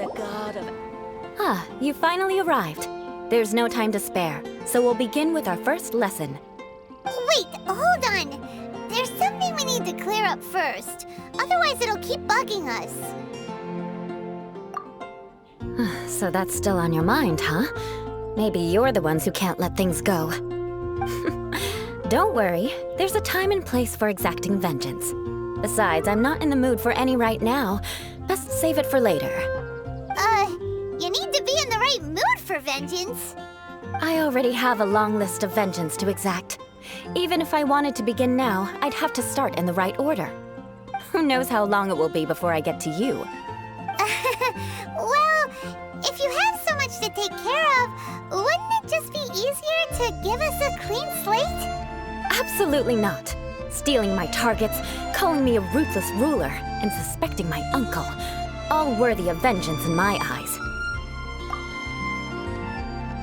the god of... Ah, you finally arrived. There's no time to spare, so we'll begin with our first lesson. Wait, hold on. There's something we need to clear up first. Otherwise, it'll keep bugging us. So that's still on your mind, huh? Maybe you're the ones who can't let things go. Don't worry, there's a time and place for exacting vengeance. Besides, I'm not in the mood for any right now. Best save it for later. You need to be in the right mood for vengeance. I already have a long list of vengeance to exact. Even if I wanted to begin now, I'd have to start in the right order. Who knows how long it will be before I get to you? Well, if you have so much to take care of, wouldn't it just be easier to give us a clean slate? Absolutely not. Stealing my targets, calling me a ruthless ruler, and suspecting my uncle. All worthy of vengeance in my eyes.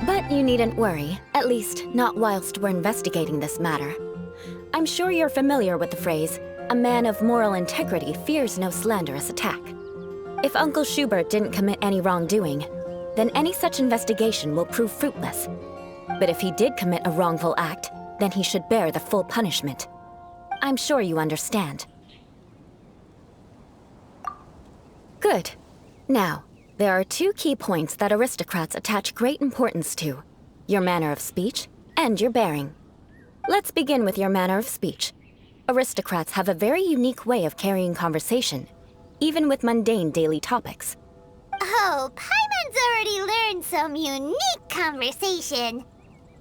But you needn't worry, at least not whilst we're investigating this matter. I'm sure you're familiar with the phrase, a man of moral integrity fears no slanderous attack. If Uncle Schubert didn't commit any wrongdoing, then any such investigation will prove fruitless. But if he did commit a wrongful act, then he should bear the full punishment. I'm sure you understand. Good. Now, there are two key points that aristocrats attach great importance to: your manner of speech and your bearing. Let's begin with your manner of speech. Aristocrats have a very unique way of carrying conversation, even with mundane daily topics. Oh, Paimon's already learned some unique conversation.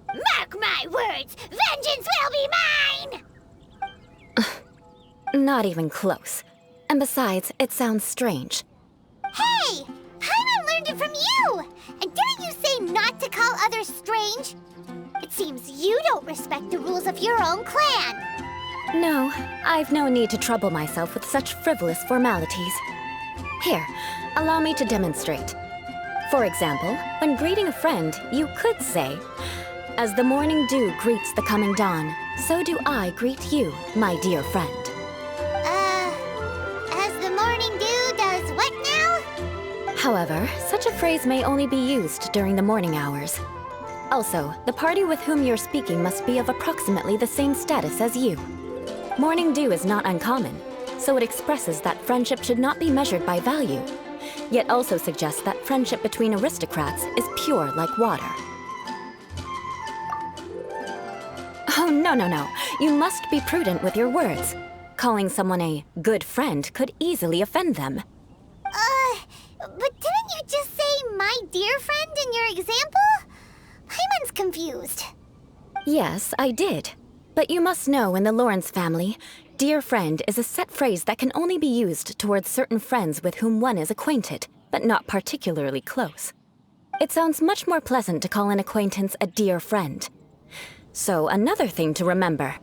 Mark my words, vengeance will be mine! Not even close. And besides, it sounds strange. Hey! Paimon learned it from you! And didn't you say not to call others strange? It seems you don't respect the rules of your own clan. No, I've no need to trouble myself with such frivolous formalities. Here, allow me to demonstrate. For example, when greeting a friend, you could say, "As the morning dew greets the coming dawn, so do I greet you, my dear friend." As the morning dew does what now? However, such a phrase may only be used during the morning hours. Also, the party with whom you're speaking must be of approximately the same status as you. Morning dew is not uncommon, so it expresses that friendship should not be measured by value, yet also suggests that friendship between aristocrats is pure like water. Oh, no. You must be prudent with your words. Calling someone a good friend could easily offend them. But didn't you just say my dear friend in your example? Paimon's confused. Yes, I did. But you must know in the Lawrence family, dear friend is a set phrase that can only be used towards certain friends with whom one is acquainted, but not particularly close. It sounds much more pleasant to call an acquaintance a dear friend. So another thing to remember,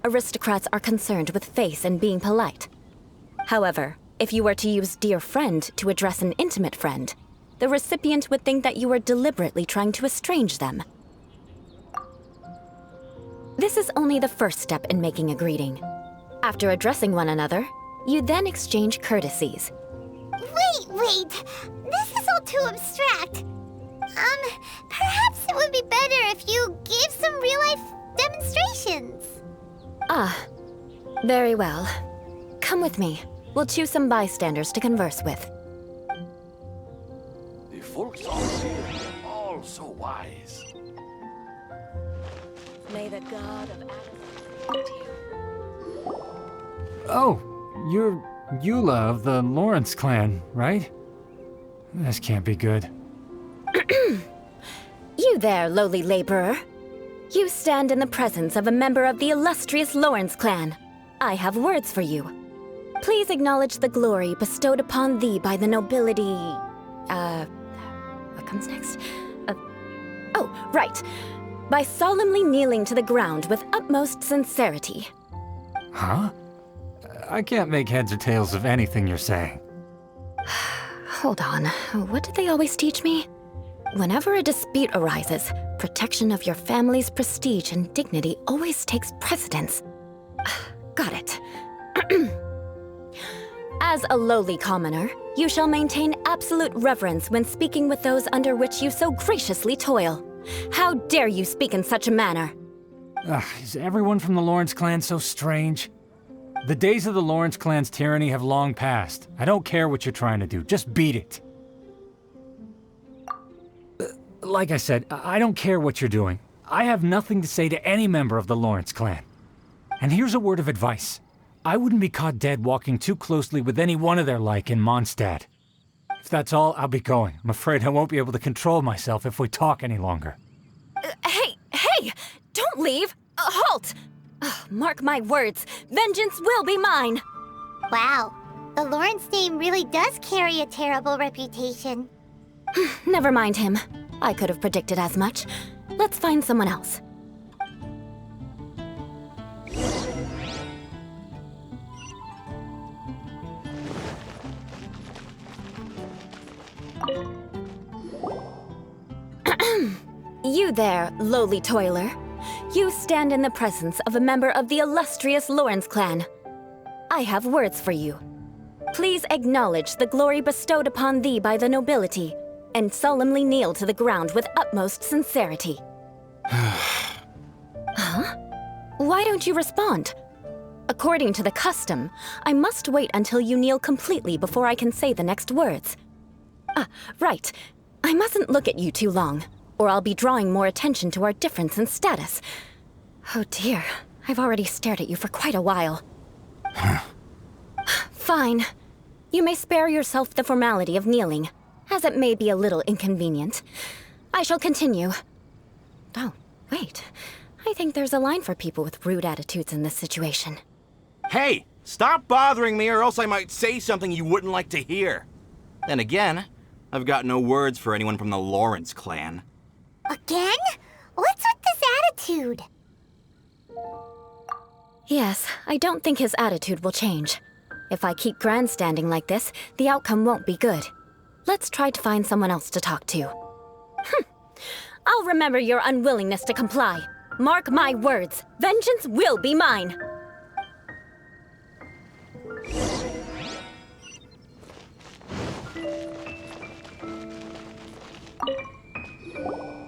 aristocrats are concerned with face and being polite. However, if you were to use dear friend to address an intimate friend, the recipient would think that you were deliberately trying to estrange them. This is only the first step in making a greeting. After addressing one another, you then exchange courtesies. Wait! This is all too abstract. Perhaps it would be better if you gave some real-life demonstrations. Ah, very well. Come with me. We'll choose some bystanders to converse with. The folks all here are all so wise. May the god of Adam you. Oh, you're Eula of the Lawrence clan, right? This can't be good. You there, lowly laborer. You stand in the presence of a member of the illustrious Lawrence clan. I have words for you. Please acknowledge the glory bestowed upon thee by the nobility... what comes next? Oh, right. By solemnly kneeling to the ground with utmost sincerity. Huh? I can't make heads or tails of anything you're saying. Hold on. What did they always teach me? Whenever a dispute arises, protection of your family's prestige and dignity always takes precedence. Got it. As a lowly commoner, you shall maintain absolute reverence when speaking with those under which you so graciously toil. How dare you speak in such a manner? Is everyone from the Lawrence clan so strange? The days of the Lawrence clan's tyranny have long passed. I don't care what you're trying to do, just beat it. Like I said, I don't care what you're doing. I have nothing to say to any member of the Lawrence clan. And here's a word of advice. I wouldn't be caught dead walking too closely with any one of their like in Mondstadt. If that's all, I'll be going. I'm afraid I won't be able to control myself if we talk any longer. Hey! Don't leave! Halt! Mark my words, vengeance will be mine! Wow, the Lawrence name really does carry a terrible reputation. Never mind him. I could have predicted as much. Let's find someone else. You there, lowly toiler. You stand in the presence of a member of the illustrious Lawrence clan. I have words for you. Please acknowledge the glory bestowed upon thee by the nobility, and solemnly kneel to the ground with utmost sincerity. Huh? Why don't you respond? According to the custom, I must wait until you kneel completely before I can say the next words. Right. I mustn't look at you too long, or I'll be drawing more attention to our difference in status. Oh dear, I've already stared at you for quite a while. Fine. You may spare yourself the formality of kneeling, as it may be a little inconvenient. I shall continue. Oh, wait. I think there's a line for people with rude attitudes in this situation. Hey, stop bothering me or else I might say something you wouldn't like to hear. Then again, I've got no words for anyone from the Lawrence clan. Again? What's with this attitude? Yes, I don't think his attitude will change. If I keep grandstanding like this, the outcome won't be good. Let's try to find someone else to talk to. I'll remember your unwillingness to comply. Mark my words, vengeance will be mine.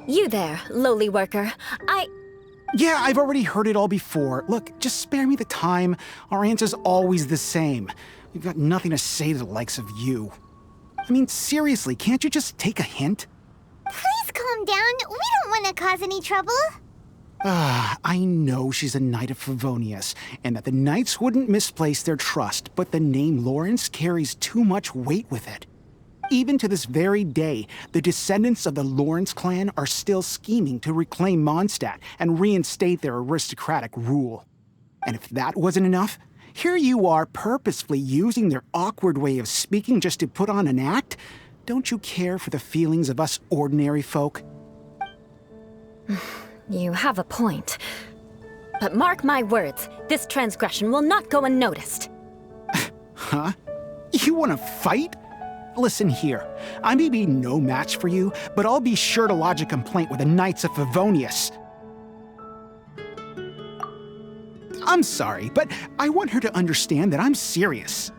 You there, lowly worker. Yeah, I've already heard it all before. Look, just spare me the time. Our answer's always the same. We've got nothing to say to the likes of you. I mean, seriously, can't you just take a hint? Please calm down. We don't want to cause any trouble. I know she's a Knight of Favonius, and that the Knights wouldn't misplace their trust, but the name Lawrence carries too much weight with it. Even to this very day, the descendants of the Lawrence clan are still scheming to reclaim Mondstadt and reinstate their aristocratic rule. And if that wasn't enough, here you are purposefully using their awkward way of speaking just to put on an act? Don't you care for the feelings of us ordinary folk? You have a point. But mark my words, this transgression will not go unnoticed. Huh? You want to fight? Listen here, I may be no match for you, but I'll be sure to lodge a complaint with the Knights of Favonius. I'm sorry, but I want her to understand that I'm serious.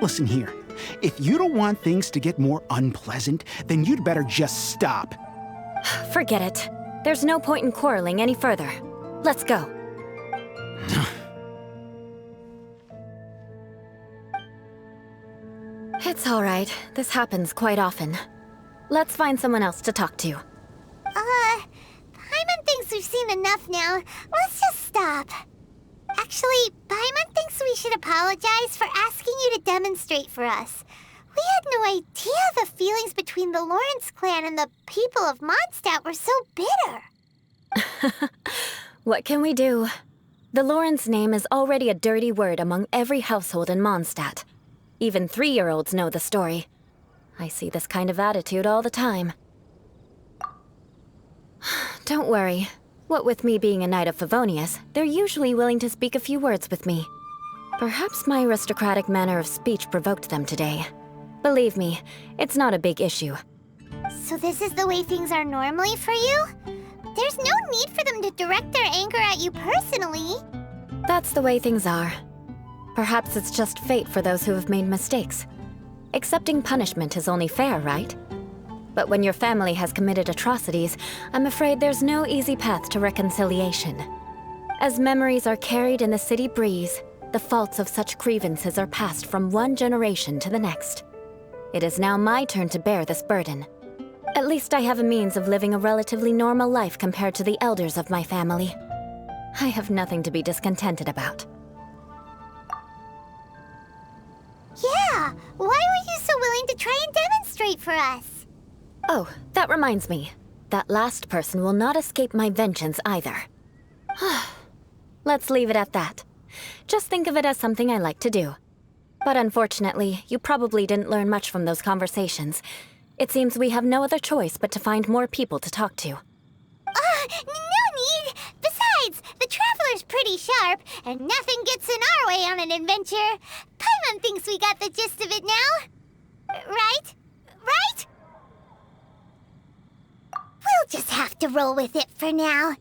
Listen here, if you don't want things to get more unpleasant, then you'd better just stop. Forget it. There's no point in quarreling any further. Let's go. It's all right. This happens quite often. Let's find someone else to talk to. Paimon thinks we've seen enough now. Let's just stop. Actually, Paimon thinks we should apologize for asking you to demonstrate for us. We had no idea the feelings between the Lawrence clan and the people of Mondstadt were so bitter. What can we do? The Lawrence name is already a dirty word among every household in Mondstadt. Even 3-year-olds know the story. I see this kind of attitude all the time. Don't worry. What with me being a Knight of Favonius, they're usually willing to speak a few words with me. Perhaps my aristocratic manner of speech provoked them today. Believe me, it's not a big issue. So this is the way things are normally for you? There's no need for them to direct their anger at you personally. That's the way things are. Perhaps it's just fate for those who have made mistakes. Accepting punishment is only fair, right? But when your family has committed atrocities, I'm afraid there's no easy path to reconciliation. As memories are carried in the city breeze, the faults of such grievances are passed from one generation to the next. It is now my turn to bear this burden. At least I have a means of living a relatively normal life compared to the elders of my family. I have nothing to be discontented about. Yeah, why were you so willing to try and demonstrate for us? Oh, that reminds me. That last person will not escape my vengeance either. Let's leave it at that. Just think of it as something I like to do. But unfortunately, you probably didn't learn much from those conversations. It seems we have no other choice but to find more people to talk to. No need! Besides, the Traveler's pretty sharp, and nothing gets in our way on an adventure. Paimon thinks we got the gist of it now. Right? Right? We'll just have to roll with it for now.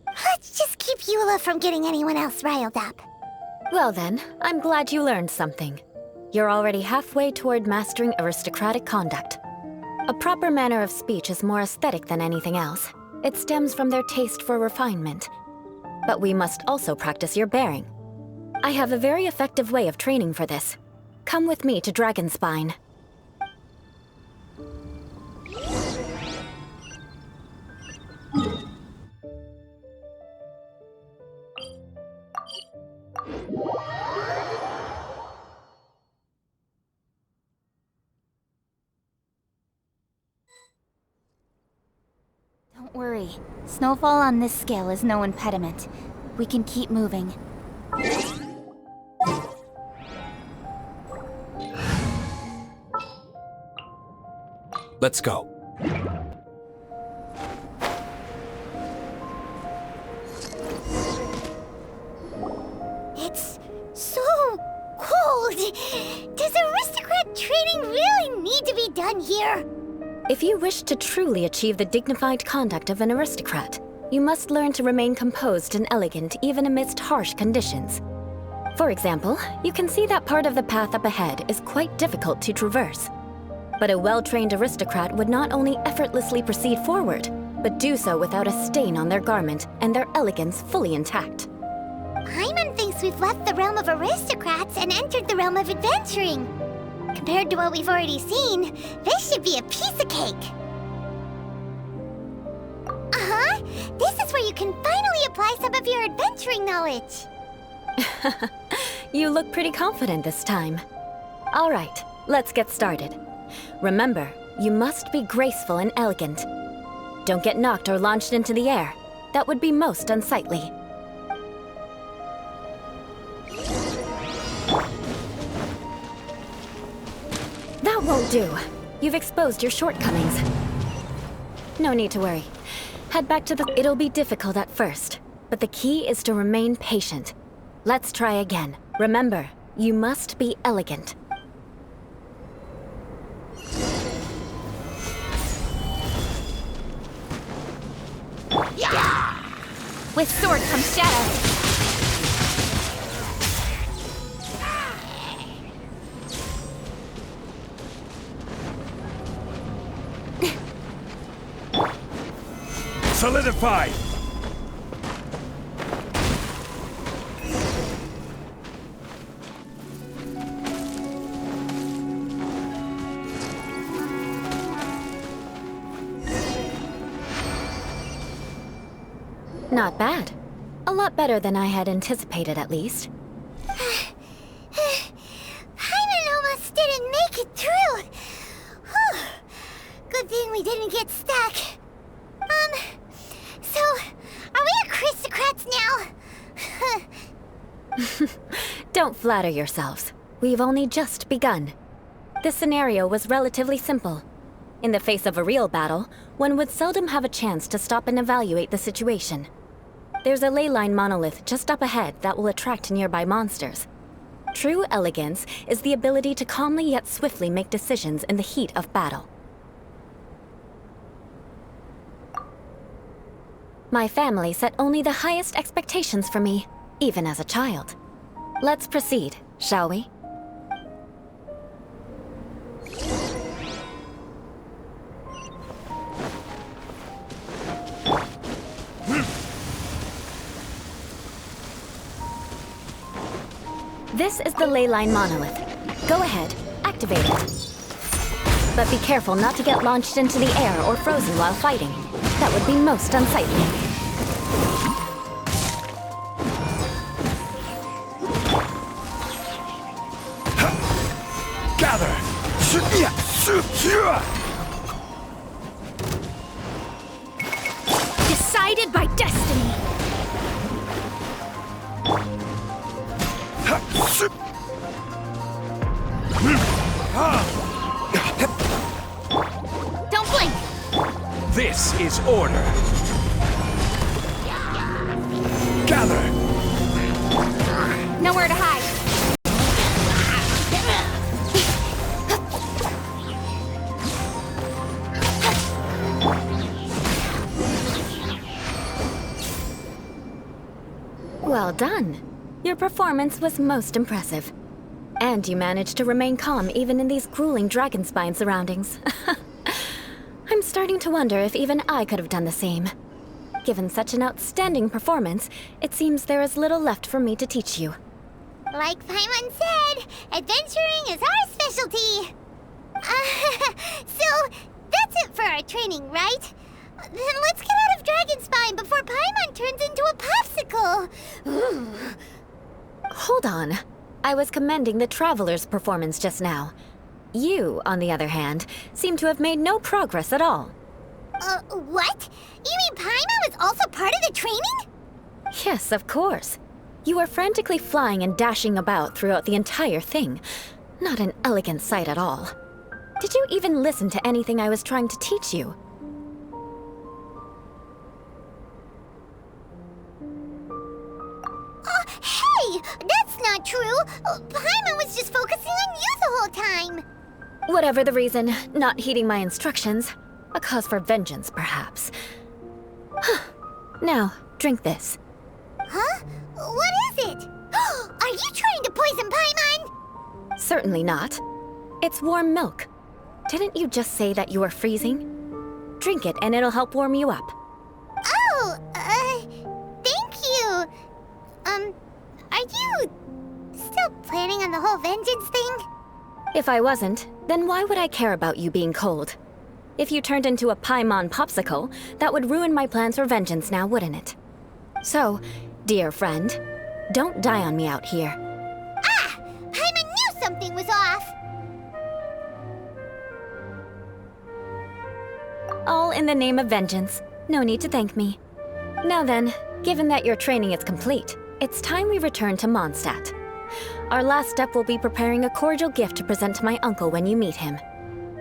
Let's just keep Eula from getting anyone else riled up. Well then, I'm glad you learned something. You're already halfway toward mastering aristocratic conduct. A proper manner of speech is more aesthetic than anything else. It stems from their taste for refinement. But we must also practice your bearing. I have a very effective way of training for this. Come with me to Dragonspine. Don't worry. Snowfall on this scale is no impediment. We can keep moving. Let's go. It's so cold. Does aristocrat training really need to be done here? If you wish to truly achieve the dignified conduct of an aristocrat, you must learn to remain composed and elegant even amidst harsh conditions. For example, you can see that part of the path up ahead is quite difficult to traverse. But a well-trained aristocrat would not only effortlessly proceed forward, but do so without a stain on their garment and their elegance fully intact. Paimon thinks we've left the realm of aristocrats and entered the realm of adventuring. Compared to what we've already seen, this should be a piece of cake. Uh-huh. This is where you can finally apply some of your adventuring knowledge. You look pretty confident this time. All right, let's get started. Remember, you must be graceful and elegant. Don't get knocked or launched into the air. That would be most unsightly. That won't do. You've exposed your shortcomings. No need to worry. Head back to the... It'll be difficult at first, but the key is to remain patient. Let's try again. Remember, you must be elegant. With sword comes shadow. Solidify! Not bad. A lot better than I had anticipated, at least. Paimon almost didn't make it through. Whew. Good thing we didn't get stuck. So, are we aristocrats now? Don't flatter yourselves. We've only just begun. This scenario was relatively simple. In the face of a real battle, one would seldom have a chance to stop and evaluate the situation. There's a ley line monolith just up ahead that will attract nearby monsters. True elegance is the ability to calmly yet swiftly make decisions in the heat of battle. My family set only the highest expectations for me, even as a child. Let's proceed, shall we? This is the ley line monolith. Go ahead, activate it. But be careful not to get launched into the air or frozen while fighting. That would be most unsightly. Gather! Decided by destiny. Don't blink! This is order. Gather! Nowhere to hide. Well done. Your performance was most impressive. And you managed to remain calm even in these grueling dragon spine surroundings. I'm starting to wonder if even I could have done the same. Given such an outstanding performance, it seems there is little left for me to teach you. Like Paimon said, adventuring is our specialty. So, that's it for our training, right? Then let's get out of Dragonspine before Paimon turns into a popsicle. Hold on. I was commending the Traveler's performance just now. You, on the other hand, seem to have made no progress at all. What? You mean Paimon was also part of the training? Yes, of course. You were frantically flying and dashing about throughout the entire thing. Not an elegant sight at all. Did you even listen to anything I was trying to teach you? Hey! That's not true! Paimon was just focusing on you the whole time! Whatever the reason, not heeding my instructions. A cause for vengeance, perhaps. Now, drink this. Huh? What is it? Are you trying to poison Paimon? Certainly not. It's warm milk. Didn't you just say that you were freezing? Drink it and it'll help warm you up. Oh, thank you. Are you still planning on the whole vengeance thing? If I wasn't, then why would I care about you being cold? If you turned into a Paimon popsicle, that would ruin my plans for vengeance now, wouldn't it? So, dear friend, don't die on me out here. Ah! Paimon knew something was off! All in the name of vengeance. No need to thank me. Now then, given that your training is complete, it's time we return to Mondstadt. Our last step will be preparing a cordial gift to present to my uncle when you meet him.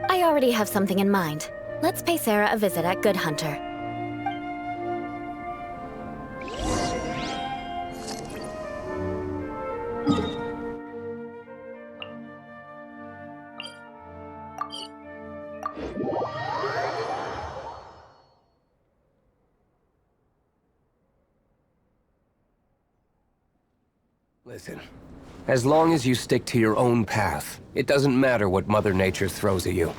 I already have something in mind. Let's pay Sarah a visit at Good Hunter. Listen, as long as you stick to your own path, it doesn't matter what Mother Nature throws at you.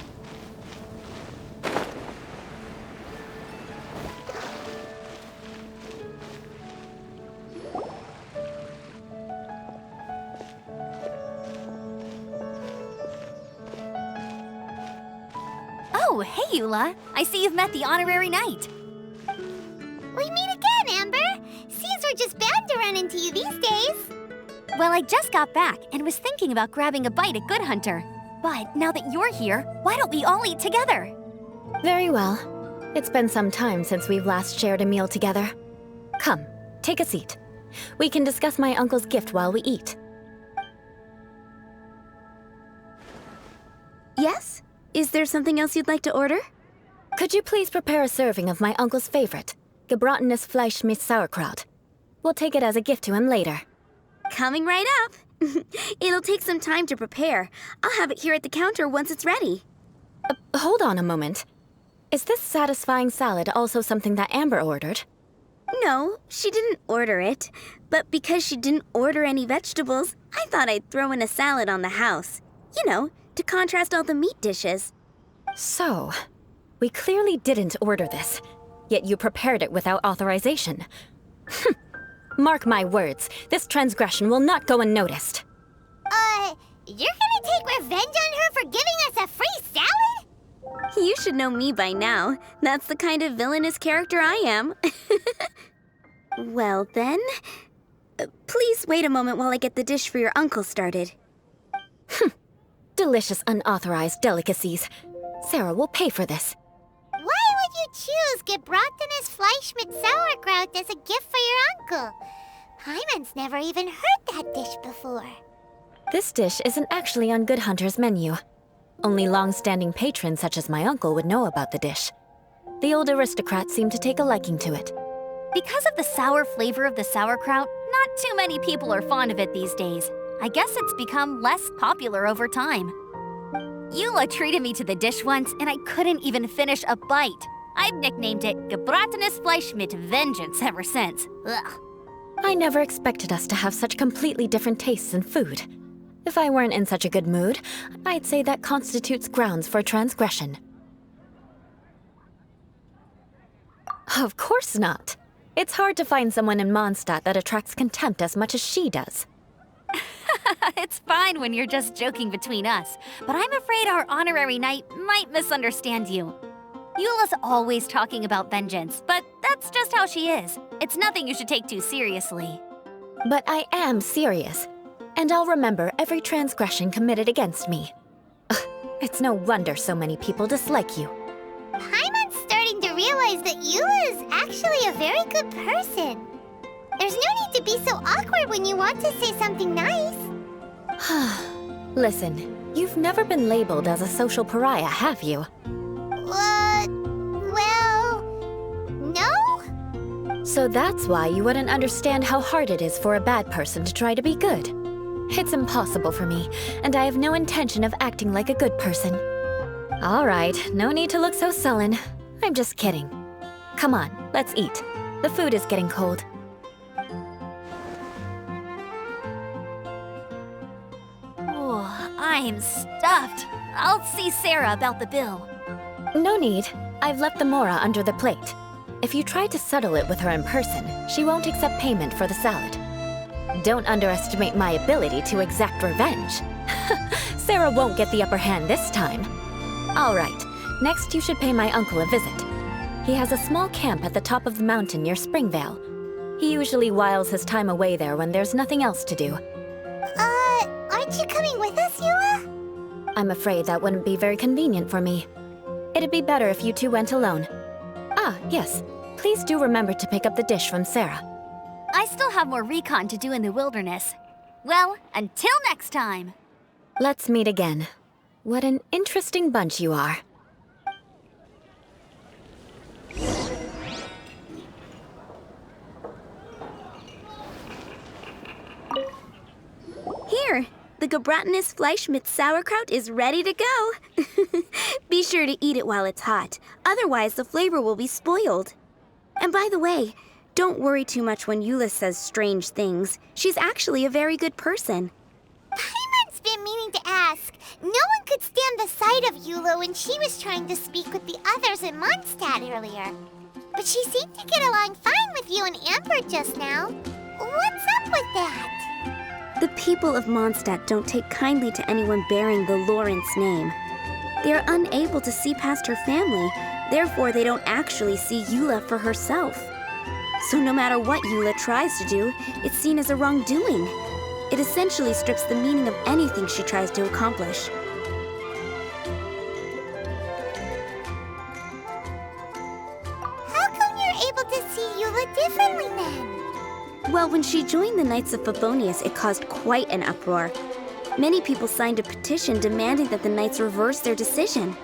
Oh, hey, Eula. I see you've met the honorary knight. We meet again, Amber! Seems we're just bound to run into you these days. Well, I just got back and was thinking about grabbing a bite at Good Hunter. But now that you're here, why don't we all eat together? Very well. It's been some time since we've last shared a meal together. Come, take a seat. We can discuss my uncle's gift while we eat. Yes? Is there something else you'd like to order? Could you please prepare a serving of my uncle's favorite, gebratenes Fleisch mit Sauerkraut? We'll take it as a gift to him later. Coming right up. It'll take some time to prepare. I'll have it here at the counter once it's ready. Hold on a moment. Is this satisfying salad also something that Amber ordered? No, she didn't order it. But because she didn't order any vegetables, I thought I'd throw in a salad on the house. You know, to contrast all the meat dishes. So, we clearly didn't order this, yet you prepared it without authorization. Mark my words, this transgression will not go unnoticed. You're gonna take revenge on her for giving us a free salad? You should know me by now. That's the kind of villainous character I am. Well then, please wait a moment while I get the dish for your uncle started. Delicious unauthorized delicacies. Sarah will pay for this. Why would you choose gebratenes Fleisch mit Sauerkraut as a gift for your uncle? Hyman's never even heard that dish before. This dish isn't actually on Good Hunter's menu. Only long-standing patrons such as my uncle would know about the dish. The old aristocrat seemed to take a liking to it. Because of the sour flavor of the sauerkraut, not too many people are fond of it these days. I guess it's become less popular over time. Eula treated me to the dish once, and I couldn't even finish a bite. I've nicknamed it gebratenes Fleisch mit Vengeance ever since. Ugh. I never expected us to have such completely different tastes in food. If I weren't in such a good mood, I'd say that constitutes grounds for transgression. Of course not. It's hard to find someone in Mondstadt that attracts contempt as much as she does. It's fine when you're just joking between us, but I'm afraid our honorary knight might misunderstand you. Eula's always talking about vengeance, but that's just how she is. It's nothing you should take too seriously. But I am serious, and I'll remember every transgression committed against me. Ugh, it's no wonder so many people dislike you. Hyman's starting to realize that Eula is actually a very good person. There's no need to be so awkward when you want to say something nice. Listen, you've never been labeled as a social pariah, have you? Well, no? So that's why you wouldn't understand how hard it is for a bad person to try to be good. It's impossible for me, and I have no intention of acting like a good person. All right, no need to look so sullen. I'm just kidding. Come on, let's eat. The food is getting cold. I'm stuffed. I'll see Sarah about the bill. No need. I've left the mora under the plate. If you try to settle it with her in person, she won't accept payment for the salad. Don't underestimate my ability to exact revenge. Sarah won't get the upper hand this time. All right, next you should pay my uncle a visit. He has a small camp at the top of the mountain near Springvale. He usually whiles his time away there when there's nothing else to do. Aren't you coming with us, Eula? I'm afraid that wouldn't be very convenient for me. It'd be better if you two went alone. Ah, yes. Please do remember to pick up the dish from Sarah. I still have more recon to do in the wilderness. Well, until next time. Let's meet again. What an interesting bunch you are. Here, the gebratenes Fleisch mit Sauerkraut is ready to go. Be sure to eat it while it's hot, otherwise the flavor will be spoiled. And by the way, don't worry too much when Eula says strange things. She's actually a very good person. Hyman's been meaning to ask. No one could stand the sight of Eula when she was trying to speak with the others in Mondstadt earlier. But she seemed to get along fine with you and Amber just now. What's up with that? The people of Mondstadt don't take kindly to anyone bearing the Lawrence name. They are unable to see past her family, therefore they don't actually see Eula for herself. So no matter what Eula tries to do, it's seen as a wrongdoing. It essentially strips the meaning of anything she tries to accomplish. How come you're able to see Eula differently then? Well, when she joined the Knights of Favonius, it caused quite an uproar. Many people signed a petition demanding that the Knights reverse their decision.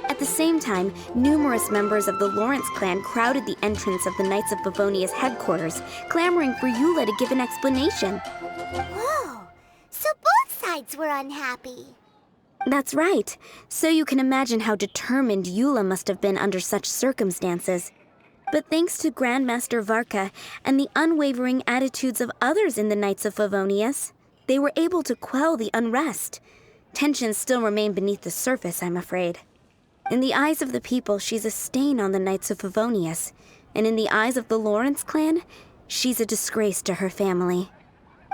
At the same time, numerous members of the Lawrence clan crowded the entrance of the Knights of Favonius headquarters, clamoring for Eula to give an explanation. Whoa! So both sides were unhappy. That's right. So you can imagine how determined Eula must have been under such circumstances. But thanks to Grandmaster Varka and the unwavering attitudes of others in the Knights of Favonius, They were able to quell the unrest. Tensions still remain beneath the surface, I'm afraid. In the eyes of the people, she's a stain on the Knights of Favonius, and in the eyes of the Lawrence clan, she's a disgrace to her family.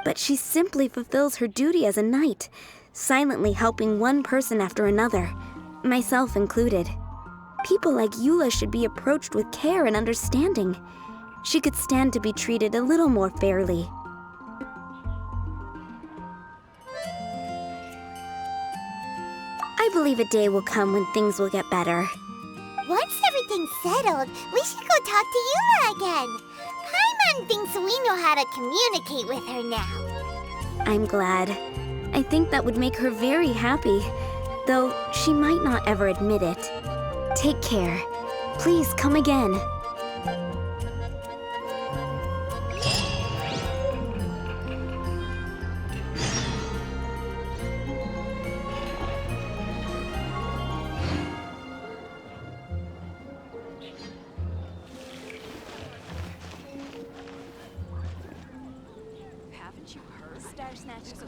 But she simply fulfills her duty as a knight, silently helping one person after another, myself included. People like Eula should be approached with care and understanding. She could stand to be treated a little more fairly. I believe a day will come when things will get better. Once everything's settled, we should go talk to Eula again. Paimon thinks we know how to communicate with her now. I'm glad. I think that would make her very happy, though she might not ever admit it. Take care. Please come again. Haven't you heard? Star Snatchers